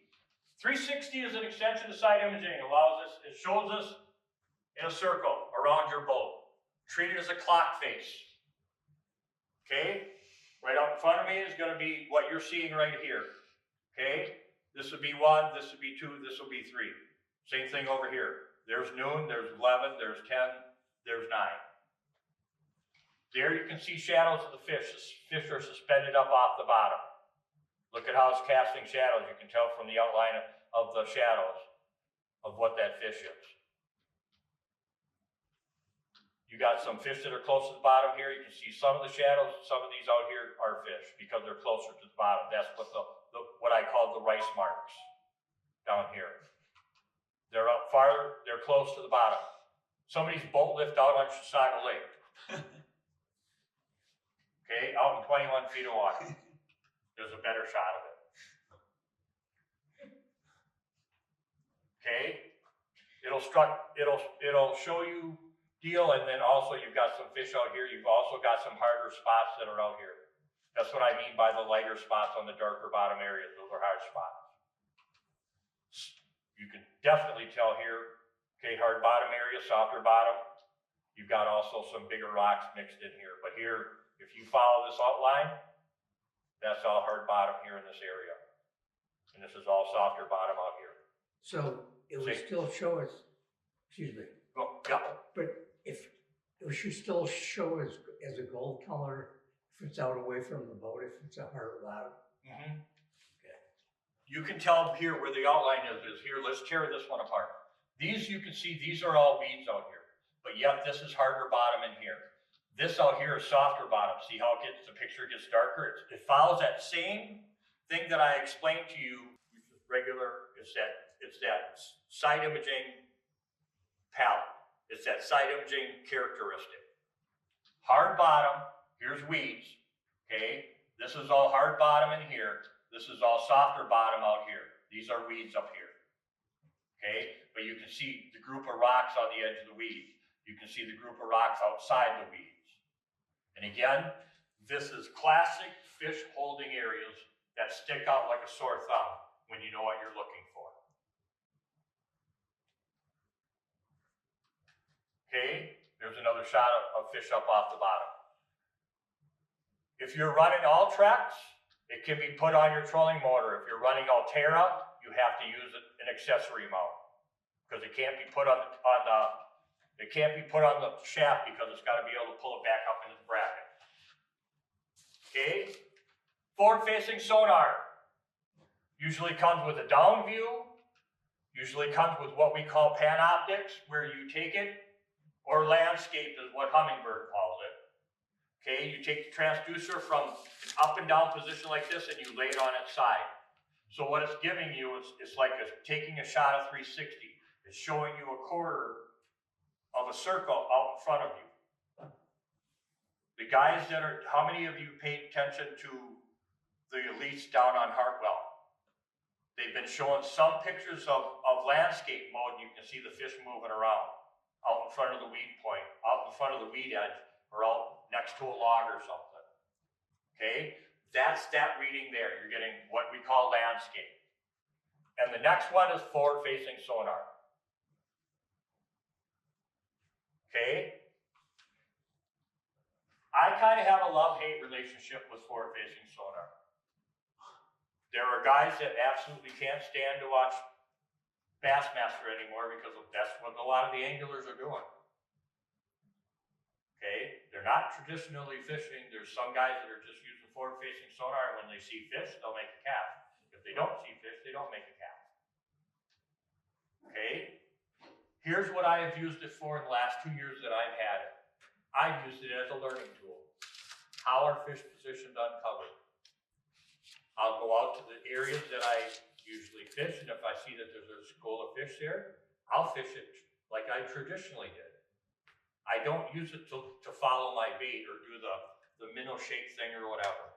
360 is an extension of side imaging. It allows us, it shows us in a circle around your boat. Treat it as a clock face. Okay? Right out in front of me is going to be what you're seeing right here. Okay? This would be 1, this would be 2, this will be 3. Same thing over here. There's noon, there's 11, there's 10, there's 9. There you can see shadows of the fish. The fish are suspended up off the bottom. Look at how it's casting shadows. You can tell from the outline of the shadows of what that fish is. You got some fish that are close to the bottom here. You can see some of the shadows. Some of these out here are fish because they're closer to the bottom. That's what what I call the rice marks down here. They're up farther. They're close to the bottom. Somebody's boat lift out on Chisago Lake. Okay, out in 21 feet of water. There's a better shot of it. Okay, it'll show you deal, and then also you've got some fish out here. You've also got some harder spots that are out here. That's what I mean by the lighter spots on the darker bottom areas. Those are hard spots. You can definitely tell here. Okay, hard bottom area, softer bottom. You've got also some bigger rocks mixed in here. But here, if you follow this outline, that's all hard bottom here in this area. And this is all softer bottom out here. So it would still show us, excuse me, Oh, yeah. but if it should still show as a gold color if it's out away from the boat, if it's a hard bottom. Mm-hmm. Okay. You can tell here where the outline is here. Let's tear this one apart. These, you can see, these are all weeds out here. But yet this is harder bottom in here. This out here is softer bottom. See how the picture gets darker? It follows that same thing that I explained to you, which is regular. It's that side imaging palette. It's that side imaging characteristic. Hard bottom, here's weeds, okay? This is all hard bottom in here. This is all softer bottom out here. These are weeds up here, okay? But you can see the group of rocks on the edge of the weeds. You can see the group of rocks outside the weeds. And again, this is classic fish holding areas that stick out like a sore thumb when you know what you're looking for. Okay, there's another shot of fish up off the bottom. If you're running all tracks, it can be put on your trolling motor. If you're running Altera, you have to use an accessory mount because it can't be put on the shaft because it's got to be able to pull it back up into the bracket. Okay, forward-facing sonar usually comes with a down view, usually comes with what we call panoptics, where you take it, or landscape is what Humminbird calls it. Okay, you take the transducer from an up and down position like this and you lay it on its side. So what it's giving you is it's like taking a shot of 360. It's showing you a quarter of a circle out in front of you. The guys that are, how many of you paid attention to the elites down on Hartwell? They've been showing some pictures of landscape mode, and you can see the fish moving around out in front of the weed point, out in front of the weed edge, or out next to a log or something. Okay, that's that reading there. You're getting what we call landscape. And the next one is forward-facing sonar. Okay, I kind of have a love-hate relationship with forward-facing sonar. There are guys that absolutely can't stand to watch Bassmaster anymore because that's what a lot of the anglers are doing. Okay, they're not traditionally fishing. There's some guys that are just using forward-facing sonar, and when they see fish, they'll make a cast. If they don't see fish, they don't make a cast. Okay, here's what I have used it for in the last 2 years that I've had it. I've used it as a learning tool. How are fish positioned uncovered? I'll go out to the areas that I usually fish, and if I see that there's a school of fish there, I'll fish it like I traditionally did. I don't use it to follow my bait or do the minnow shake thing or whatever.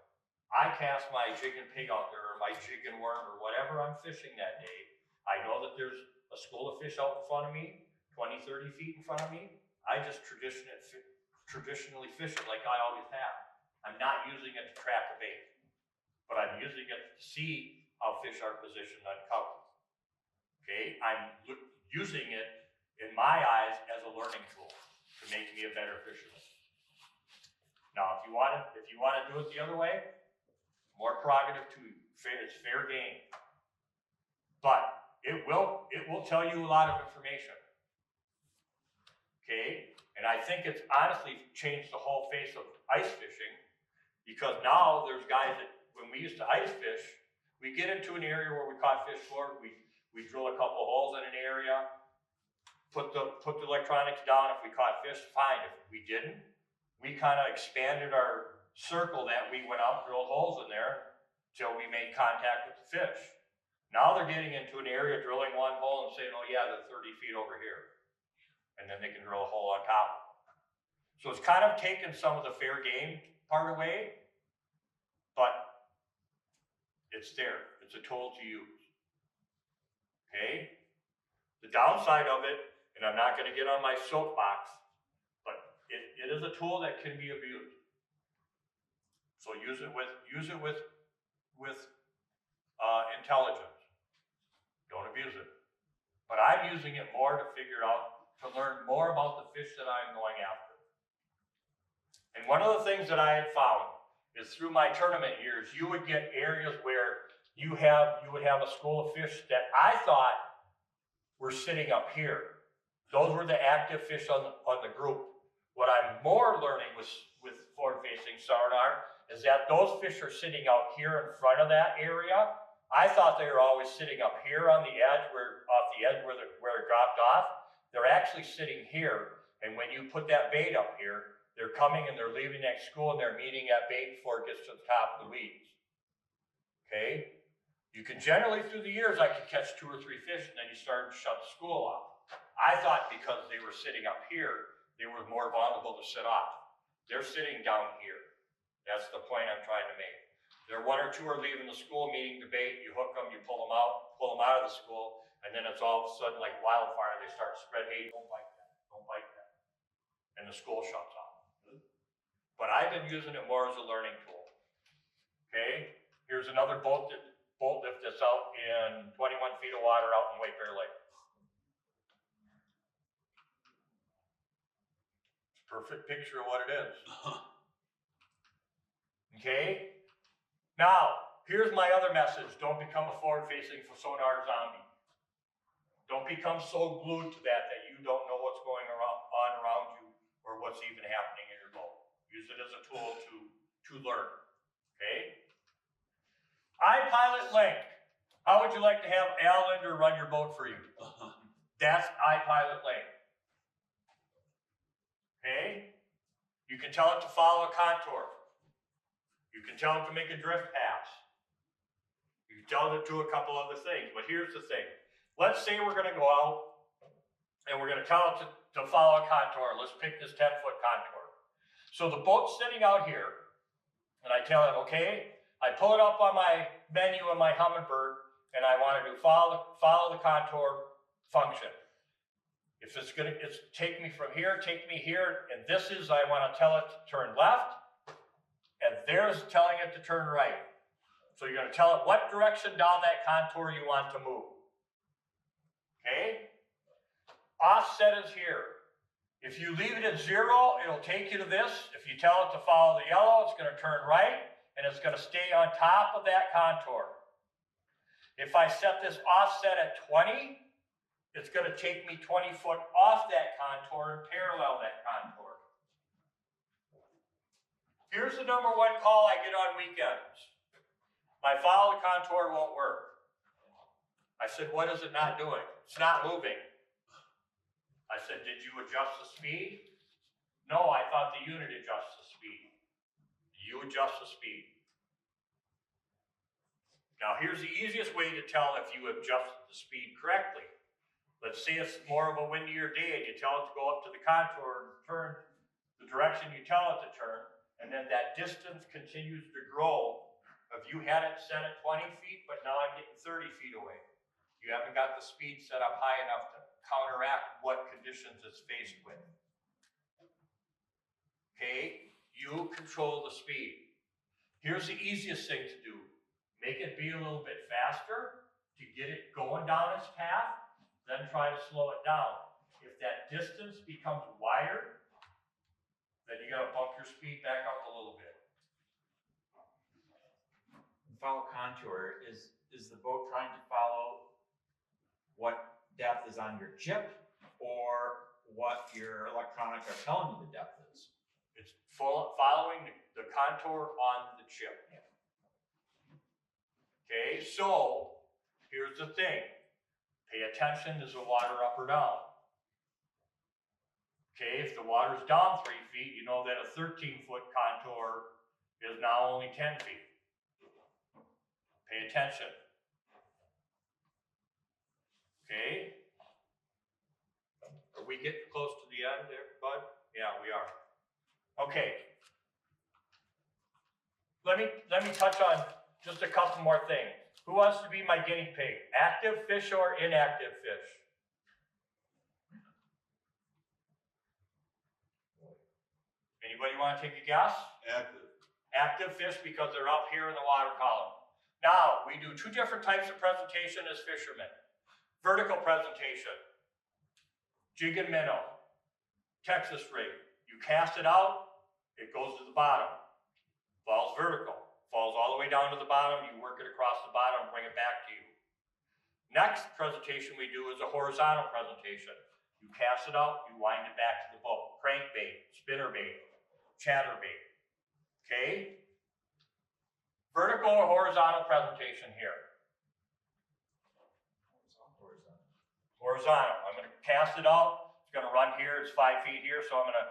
I cast my jig and pig out there, or my jig and worm, or whatever I'm fishing that day. I know that there's a school of fish out in front of me, 20, 30 feet in front of me. I just traditionally fish it like I always have. I'm not using it to track a bait, but I'm using it to see how fish are positioned uncovered. Okay, I'm using it, in my eyes, as a learning tool to make me a better fisherman. Now, if you want to do it the other way, more prerogative to you. It's fair game, but it will tell you a lot of information. Okay, and I think it's honestly changed the whole face of ice fishing, because now there's guys that, when we used to ice fish, we get into an area where we caught fish for it, we drill a couple holes in an area, put the electronics down. If we caught fish, fine. If we didn't, we kind of expanded our circle that we went out and drilled holes in there till we made contact with the fish. Now they're getting into an area, drilling one hole and saying, oh yeah, they're 30 feet over here. And then they can drill a hole on top. So it's kind of taken some of the fair game part away, but it's there. It's a tool to use. Okay? The downside of it, and I'm not going to get on my soapbox, but it is a tool that can be abused. So use it with intelligence. Don't abuse it. But I'm using it more to figure out, to learn more about the fish that I'm going after. And one of the things that I had found is through my tournament years, you would get areas where you would have a school of fish that I thought were sitting up here. Those were the active fish on the group. What I'm more learning with forward-facing sonar is that those fish are sitting out here in front of that area. I thought they were always sitting up here on the edge, where it dropped off. They're actually sitting here, and when you put that bait up here, they're coming and they're leaving that school and they're meeting that bait before it gets to the top of the weeds. Okay? You can generally, through the years, I could catch 2 or 3 fish, and then you start to shut the school off. I thought because they were sitting up here, they were more vulnerable to sit off. They're sitting down here. That's the point I'm trying to make. There 1 or 2 are leaving the school, meeting the bait, you hook them, you pull them out of the school, and then it's all of a sudden like wildfire. They start to spread, hey, don't bite that, don't bite that. And the school shuts off. But I've been using it more as a learning tool. Okay, here's another boat lift that's out in 21 feet of water out in White Bear Lake. Perfect picture of what it is. Okay? Now, here's my other message. Don't become a forward-facing sonar zombie. Don't become so glued to that you don't know what's going on around you or what's even happening in your boat. Use it as a tool to learn. Okay? iPilot Link. How would you like to have Al Linder run your boat for you? That's iPilot Link. Okay? You can tell it to follow a contour. You can tell it to make a drift pass. You can tell it to do a couple other things. But here's the thing. Let's say we're going to go out and we're going to tell it to follow a contour. Let's pick this 10-foot contour. So the boat's sitting out here, and I tell it, okay, I pull it up on my menu on my Humminbird, and I want to do follow the contour function. If it's take me from here, take me here, and this is, I want to tell it to turn left, and there's telling it to turn right. So you're going to tell it what direction down that contour you want to move. Okay? Offset is here. If you leave it at 0, it'll take you to this. If you tell it to follow the yellow, it's going to turn right, and it's going to stay on top of that contour. If I set this offset at 20, it's gonna take me 20 foot off that contour and parallel that contour. Here's the number one call I get on weekends. My follow the contour won't work. I said, what is it not doing? It's not moving. I said, did you adjust the speed? No, I thought the unit adjusts the speed. You adjust the speed. Now here's the easiest way to tell if you adjust the speed correctly. Let's say it's more of a windier day and you tell it to go up to the contour and turn the direction you tell it to turn, and then that distance continues to grow. If you had it set at 20 feet, but now I'm getting 30 feet away, you haven't got the speed set up high enough to counteract what conditions it's faced with. Okay, you control the speed. Here's the easiest thing to do. Make it be a little bit faster to get it going down its path, then try to slow it down. If that distance becomes wider, then you gotta bump your speed back up a little bit. Follow contour, is the boat trying to follow what depth is on your chip or what your electronics are telling you the depth is? It's following the contour on the chip. Okay, so here's the thing. Pay attention, is the water up or down? Okay, if the water's down 3 feet, you know that a 13-foot contour is now only 10 feet. Pay attention. Okay? Are we getting close to the end there, bud? Yeah, we are. Okay. Let me touch on just a couple more things. Who wants to be my guinea pig? Active fish or inactive fish? Anybody want to take a guess? Active. Active fish because they're up here in the water column. Now, we do two different types of presentation as fishermen. Vertical presentation, jig and minnow, Texas rig. You cast it out, it goes to the bottom, falls vertical, falls all the way down to the bottom, you work it across the bottom, bring it back to you. Next presentation we do is a horizontal presentation. You cast it out, you wind it back to the boat. Crankbait, spinnerbait, chatterbait, okay? Vertical or horizontal presentation here? Horizontal. I'm going to cast it out. It's going to run here. It's 5 feet here, so I'm going to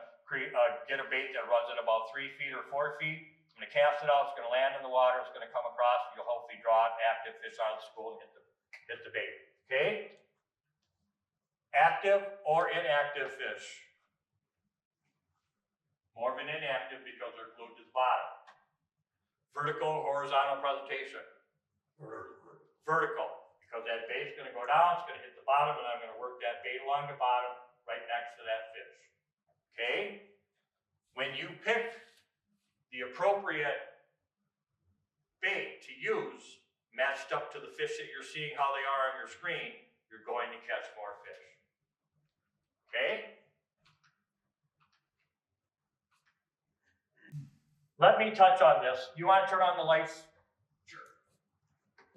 get a bait that runs at about 3 feet or 4 feet. I'm going to cast it out. It's going to land in the water. It's going to come across. You'll hopefully draw an active fish out of the school and hit the bait. Okay? Active or inactive fish? More of an inactive because they're glued to the bottom. Vertical or horizontal presentation? Vertical. Because that bait's going to go down, it's going to hit the bottom, and I'm going to work that bait along the bottom right next to that fish. Okay? When you pick the appropriate bait to use, matched up to the fish that you're seeing how they are on your screen, you're going to catch more fish. Okay? Let me touch on this. You want to turn on the lights?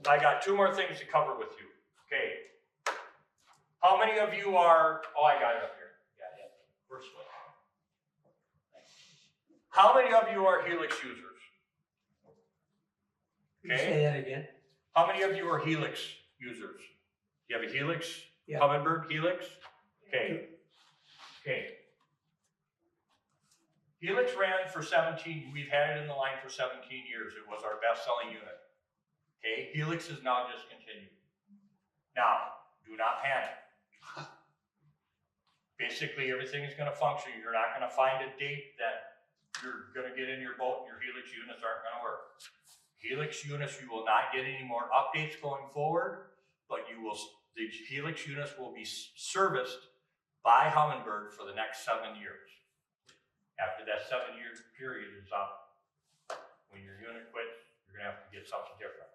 I got two more things to cover with you. Okay. How many of you are, oh, I got it up here. Yeah. First one. How many of you are Helix users? Can you Okay. say that again? How many of you are Helix users? You have a Helix? Yeah. Humminbird Helix? Okay. Okay. Helix ran for 17, we've had it in the line for 17 years. It was our best-selling unit. Okay, Helix is now discontinued. Now, do not panic. Basically, everything is going to function. You're not going to find a date that you're going to get in your boat and your Helix units aren't going to work. Helix units, you will not get any more updates going forward, but the Helix units will be serviced by Humminbird for the next 7 years. After that 7-year period is up, when your unit quits, you're going to have to get something different.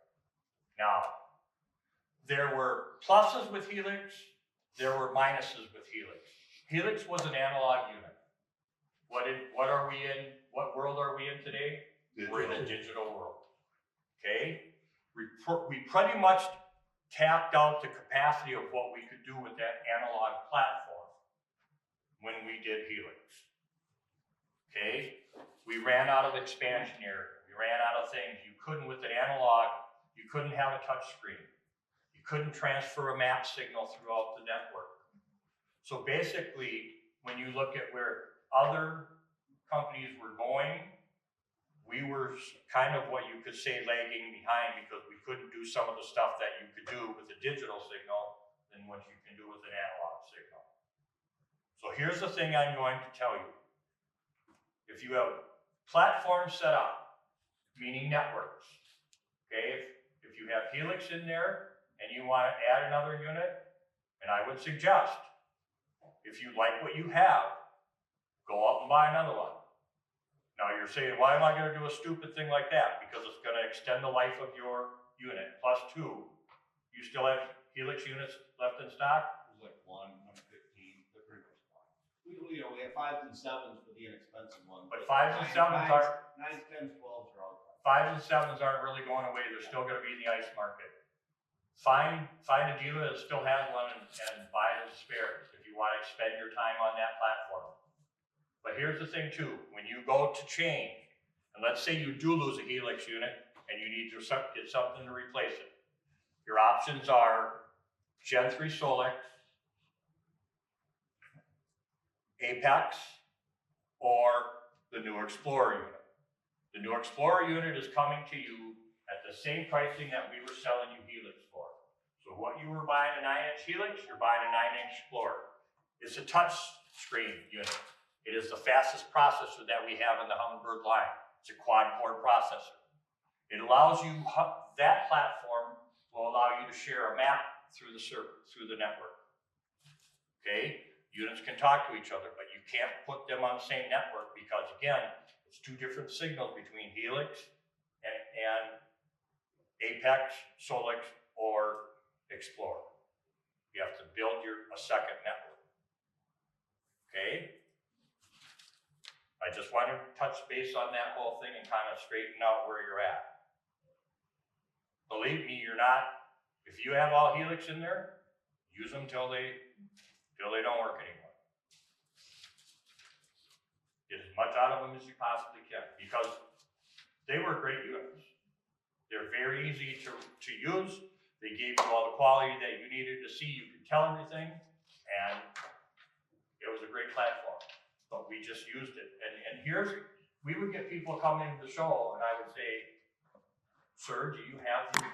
Now, there were pluses with Helix, there were minuses with Helix. Helix was an analog unit. What are we in? What world are we in today? We're in a digital world. Okay? We pretty much tapped out the capacity of what we could do with that analog platform when we did Helix. Okay? We ran out of expansion area. We ran out of things. You couldn't, with an analog, you couldn't have a touch screen. You couldn't transfer a map signal throughout the network. So basically, when you look at where other companies were going, we were kind of what you could say lagging behind because we couldn't do some of the stuff that you could do with a digital signal than what you can do with an analog signal. So here's the thing I'm going to tell you. If you have platforms set up, meaning networks, okay, if you have Helix in there and you want to add another unit, and I would suggest, if you like what you have, go out and buy another one. Now you're saying, why am I going to do a stupid thing like that? Because it's going to extend the life of your unit. Plus two, you still have Helix units left in stock? There's like 115, they're pretty much fine. We have 5s and 7s for the inexpensive ones. But 5s and 7s aren't, 9s, 10s, 12s are all fine. 5s and 7s aren't really going away. They're still going to be in the ice market. Find a dealer that still has one and buy it as a spare if you want to spend your time on that platform. But here's the thing too, when you go to change, and let's say you do lose a Helix unit and you need to get something to replace it. Your options are Gen 3 Solix, Apex, or the new Explorer unit. The new Explorer unit is coming to you at the same pricing that we were selling you Helix for. So what you were buying a 9-inch Helix, you're buying a 9-inch Explorer. It's a touch screen unit. It is the fastest processor that we have in the Humminbird line. It's a quad-core processor. It allows you, that platform will allow you to share a map through the server, through the network. Okay? Units can talk to each other, but you can't put them on the same network because, again, it's two different signals between Helix and Apex, Solix, or Explorer. You have to build a second network. Okay? I just want to touch base on that whole thing and kind of straighten out where you're at. Believe me, you're not, if you have all Helix in there, use them till they don't work anymore. Get as much out of them as you possibly can because they were great units. They're very easy to use. They gave you all the quality that you needed to see. You could tell everything, and it was a great platform. But we just used it. And we would get people coming to the show, and I would say, sir, do you have the